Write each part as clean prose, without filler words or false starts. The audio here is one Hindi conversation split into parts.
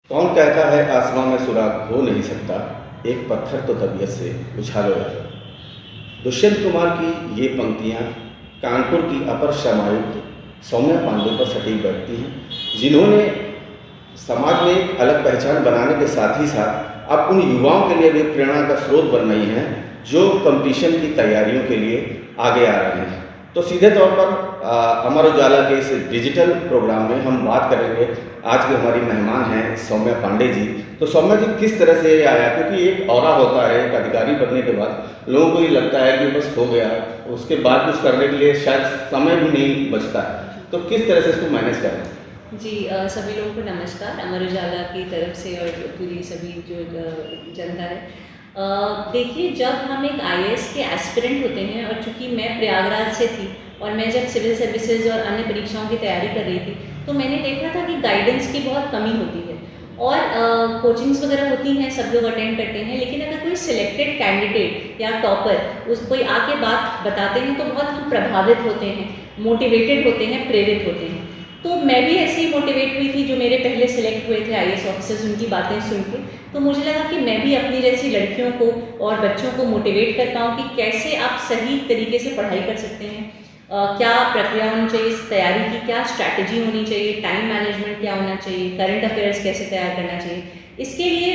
कौन कहता है आसमां में सुराग हो नहीं सकता, एक पत्थर तो तबीयत से उछालो यार। दुष्यंत कुमार की ये पंक्तियाँ कानपुर की अपर श्रमायुक्त सौम्या पांडे पर सटीक बैठती हैं, जिन्होंने समाज में एक अलग पहचान बनाने के साथ ही साथ अब उन युवाओं के लिए भी प्रेरणा का स्रोत बन रही हैं जो कंपटीशन की तैयारियों के लिए आगे आ रहे हैं। तो सीधे तौर पर अमर उजाला के इस डिजिटल प्रोग्राम में हम बात करेंगे। आज की हमारी मेहमान हैं सौम्या पांडे जी। तो सौम्या जी, किस तरह से ये आया, क्योंकि एक ऑरा होता है एक अधिकारी बनने के बाद लोगों को ये लगता है कि बस हो गया, उसके बाद कुछ करने के लिए शायद समय भी नहीं बचता है, तो किस तरह से इसको मैनेज करें? जी सभी लोगों को नमस्कार अमर उजाला की तरफ से और पूरी सभी जो जनता है। देखिए, जब हम एक आईएएस के एस्पिरेंट होते हैं और चूंकि मैं प्रयागराज से थी और मैं जब सिविल सर्विसेज और अन्य परीक्षाओं की तैयारी कर रही थी तो मैंने देखा था कि गाइडेंस की बहुत कमी होती है और कोचिंग्स वगैरह होती हैं, सब लोग अटेंड करते हैं, लेकिन अगर कोई सिलेक्टेड कैंडिडेट या टॉपर उस कोई आके बात बताते हैं तो बहुत हम प्रभावित होते हैं, मोटिवेटेड होते हैं, प्रेरित होते हैं। तो मैं भी ऐसे ही मोटिवेट हुई थी, जो मेरे पहले सिलेक्ट हुए थे आईएएस ऑफिसर्स, उनकी बातें सुन के तो मुझे लगा कि मैं भी अपनी जैसी लड़कियों को और बच्चों को मोटिवेट कर पाऊँ कि कैसे आप सही तरीके से पढ़ाई कर सकते हैं, क्या प्रक्रिया होनी चाहिए इस तैयारी की, क्या स्ट्रैटेजी होनी चाहिए, टाइम मैनेजमेंट क्या होना चाहिए, करंट अफेयर्स कैसे तैयार करना चाहिए। इसके लिए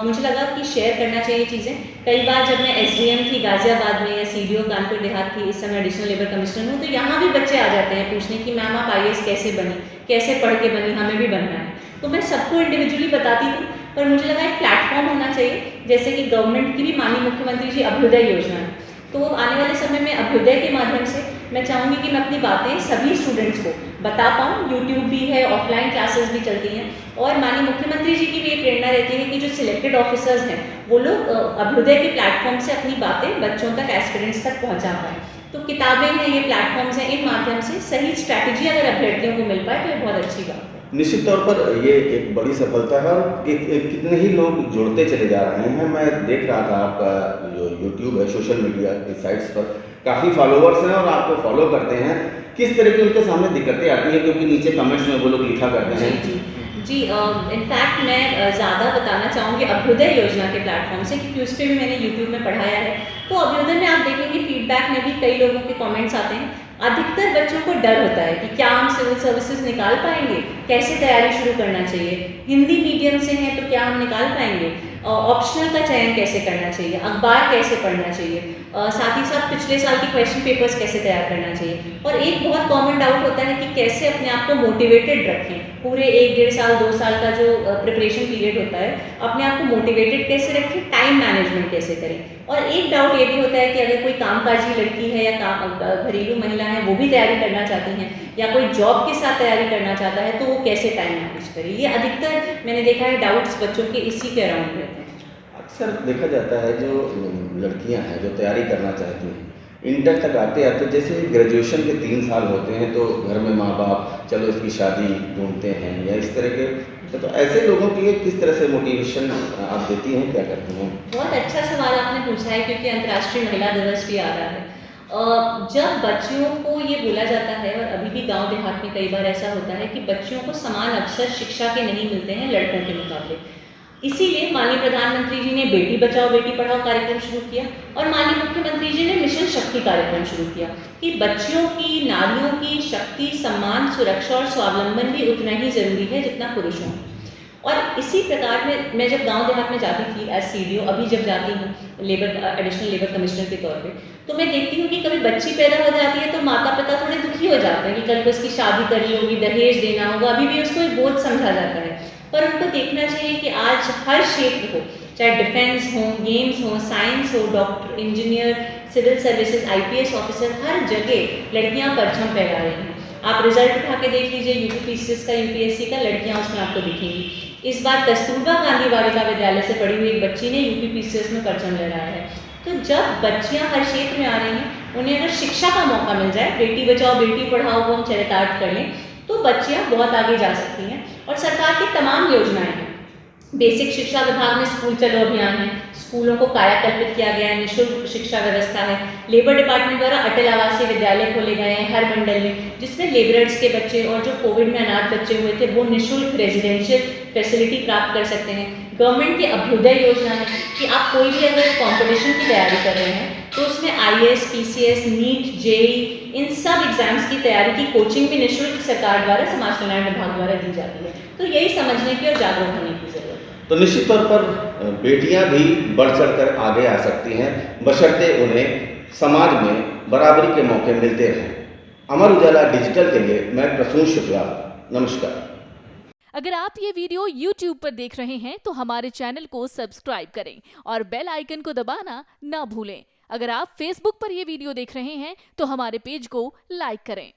मुझे लगा कि शेयर करना चाहिए चीज़ें। कई बार जब मैं एसडीएम थी गाज़ियाबाद में या सीडीओ कानपुर देहात थी, इस समय एडिशनल लेबर कमिश्नर हूँ, तो यहाँ भी बच्चे आ जाते हैं पूछने कि मैम आप आईएएस कैसे बनी, कैसे पढ़ के बनी, हमें भी बनना है। तो मैं सबको इंडिविजुअली बताती थी, पर मुझे लगा एक प्लेटफॉर्म होना चाहिए, जैसे कि गवर्नमेंट की भी माननीय मुख्यमंत्री जी अभ्युदय योजना है, तो आने वाले समय में अभ्युदय के माध्यम से मैं चाहूँगी कि मैं अपनी बातें सभी स्टूडेंट्स को बता पाऊँ। यूट्यूब भी है, ऑफलाइन क्लासेस भी चलती हैं और माननीय मुख्यमंत्री जी की भी ये प्रेरणा रहती है कि जो सिलेक्टेड ऑफिसर्स हैं वो लोग अभ्युदय के प्लेटफॉर्म से अपनी बातें बच्चों तक, एस्पिरेंट्स तक पहुँचा पाएँ। तो किताबें हैं, ये प्लेटफॉर्म्स हैं, इन माध्यम से सही स्ट्रैटेजी अगर अभ्यर्थियों को मिल पाए तो ये बहुत अच्छी बात है। निश्चित तौर पर ये एक बड़ी सफलता है और कितने ही लोग जुड़ते चले जा रहे हैं। मैं देख रहा था आपका जो यूट्यूब है, सोशल मीडिया की साइट्स पर काफ़ी फॉलोवर्स हैं और आपको फॉलो करते हैं। किस तरह की उनके सामने दिक्कतें आती हैं, क्योंकि नीचे कमेंट्स में वो लोग लिखा करते हैं? जी, इनफैक्ट मैं ज़्यादा बताना चाहूँगी अभ्युदय योजना के प्लेटफॉर्म से, क्योंकि उस पर भी मैंने यूट्यूब में पढ़ाया है। तो अभ्युदय में आप देखेंगे फीडबैक में भी कई लोगों के कमेंट्स आते हैं। अधिकतर बच्चों को डर होता है कि क्या हम सिविल सर्विसेज निकाल पाएंगे, कैसे तैयारी शुरू करना चाहिए, हिंदी मीडियम से हैं तो क्या हम निकाल पाएंगे, ऑप्शनल का चयन कैसे करना चाहिए, अखबार कैसे पढ़ना चाहिए, साथ ही साथ पिछले साल के क्वेश्चन पेपर्स कैसे तैयार करना चाहिए। और एक बहुत कॉमन डाउट होता है कि कैसे अपने आप को मोटिवेटेड रखें, पूरे 1-1.5 साल 2 साल का जो प्रिपरेशन पीरियड होता है, अपने आप को मोटिवेटेड कैसे रखें, टाइम मैनेजमेंट कैसे करें। और एक डाउट ये भी होता है कि अगर कोई कामकाजी लड़की है या घरेलू महिला है, वो भी तैयारी करना चाहती हैं या कोई जॉब के साथ तैयारी करना चाहता है, तो वो कैसे टाइम मैनेज करे। ये अधिकतर मैंने देखा है डाउट्स बच्चों के इसी के अराउंड रहते हैं। अक्सर देखा जाता है जो लड़कियां हैं जो तैयारी करना चाहती हैं, इंटर तक आते आते जैसे ग्रेजुएशन के 3 साल होते हैं तो घर में माँ बाप चलो इसकी शादी ढूंढते हैं या इस तरह के, तो ऐसे लोगों के लिए किस तरह से मोटिवेशन आप देती हैं, क्या करती हैं? बहुत अच्छा सवाल आपने पूछा है, क्योंकि अंतर्राष्ट्रीय महिला दिवस भी आ रहा है। जब बच्चियों को ये बोला जाता है, और अभी भी गांव देहात में कई बार ऐसा होता है कि बच्चियों को समान अवसर शिक्षा के नहीं मिलते हैं लड़कों के मुकाबले, इसीलिए माननीय प्रधानमंत्री जी ने बेटी बचाओ बेटी पढ़ाओ कार्यक्रम शुरू किया और माननीय मुख्यमंत्री जी ने मिशन शक्ति कार्यक्रम शुरू किया कि बच्चियों की, नारियों की शक्ति, सम्मान, सुरक्षा और स्वावलंबन भी उतना ही जरूरी है जितना पुरुषों। और इसी प्रकार में मैं जब गांव देहात में जाती थी एज सीडीओ, अभी जब जाती हूँ एडिशनल लेबर कमिश्नर के तौर पे, तो मैं देखती हूँ कि कभी बच्ची पैदा हो जाती है तो माता पिता थोड़े दुखी हो जाते हैं कि कल को उसकी शादी करनी होगी, दहेज देना होगा, अभी भी उसको एक बोझ समझा जाता है। पर उनको देखना चाहिए कि आज हर क्षेत्र हो, चाहे डिफेंस हो, गेम्स हो, साइंस हो, doctor, engineer, civil services, IPS officer, हर जगह लड़कियां परचम फहरा रही हैं। आप रिजल्ट उठा के देख लीजिए यूपीपीसीएस का, यूपीएससी का, लड़कियां उसमें आपको दिखेंगी। इस बार कस्तूरबा गांधी बालिका विद्यालय से पढ़ी हुई एक बच्ची ने यूपीपीसीएस में परचम लहराया है। तो जब बच्चियां हर क्षेत्र में आ रही हैं, उन्हें अगर शिक्षा का मौका मिल जाए, बेटी बचाओ बेटी पढ़ाओ को हम चरितार्थ कर लें, तो बच्चियां बहुत आगे जा सकती हैं। और सरकार की तमाम योजनाएं हैं बेसिक शिक्षा विभाग में स्कूल चलो अभियान है, स्कूलों को कायाकल्पित किया गया है, निःशुल्क शिक्षा व्यवस्था है। लेबर डिपार्टमेंट द्वारा अटल आवासीय विद्यालय खोले गए हैं हर मंडल में, जिसमें लेबरर्स के बच्चे और जो कोविड में अनाथ बच्चे हुए थे वो निःशुल्क रेजिडेंशियल फैसिलिटी प्राप्त कर सकते हैं। गवर्नमेंट की अभ्युदय योजना है कि आप कोई भी अगर कंपटीशन की तैयारी कर रहे हैं तो उसमें IAS, PCS, नीट, JEE इन सब एग्जाम्स की तैयारी की कोचिंग भी निःशुल्क सरकार द्वारा समाज कल्याण विभाग द्वारा दी जाती है। तो यही समझने की और जागरूक होने की जरूरत है। तो निश्चित तौर पर बेटियां भी बढ़ चढ़कर आगे आ सकती हैं, बशर्ते उन्हें समाज में बराबरी के मौके मिलते रहें। अमर उजाला डिजिटल के लिए मैं प्रसून शुक्ला, नमस्कार। अगर आप ये वीडियो YouTube पर देख रहे हैं तो हमारे चैनल को सब्सक्राइब करें और बेल आइकन को दबाना ना भूलें। अगर आप Facebook पर ये वीडियो देख रहे हैं तो हमारे पेज को लाइक करें।